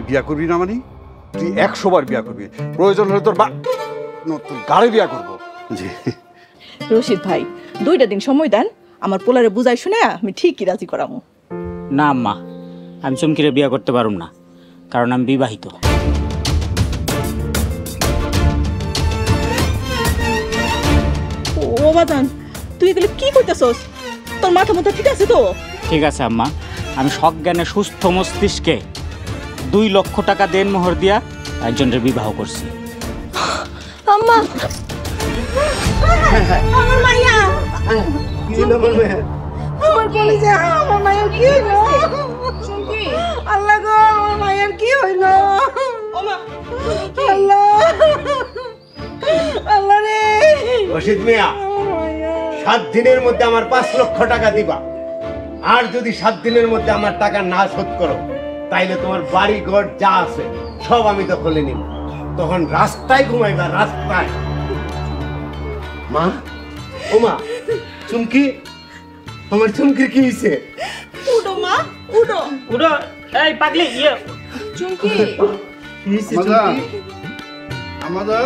বিয়া করবি না মানে তুই 100 বার বিয়া করবি, প্রয়োজন হলে তোর গাড়ি বিয়া করবো। জি রশিদ ভাই 2টা দিন সময় দেন, আমার পোলারে বুঝাই শুনে আমি ঠিকই রাজি করামু। না আম্মা, আমি চুমকিরে বিয়ে করতে পারুম না, কারণ আমি বিবাহিত। ও বাজান, তুই এগুলো কি কইতাছস? তোর মাথা মুথা ঠিক আছে তো? ঠিক আছে আম্মা, আমি সজ্ঞানে সুস্থ মস্তিষ্কে 2 লক্ষ টাকা দেনমোহর দিয়া একজনের বিবাহ করছি। আম্মা, আমার মাইয়া, আমার কলিজা, আমার মায়ের কি হইলো? আল্লাহ গো, আমার মায়ের কি হইলো? আল্লাহ, আল্লাহ রে। রশিদ মিয়া, 7 দিনের মধ্যে আমার 5 লক্ষ টাকা দিবা, আর যদি 7 দিনের মধ্যে আমার টাকা না শোধ করো তাইলে তোমার বাড়ি ঘর যা আছে সব আমি দখলে নিব, তখন রাস্তায় ঘুমাইবা, রাস্তায়। মা, ও মা, চুমকি, আমার চুমকির কি হইছে? উঠো মা, উঠো উড়ো, এই পাগলি, চুমকি। কি হইছে চুমকি? আমাদের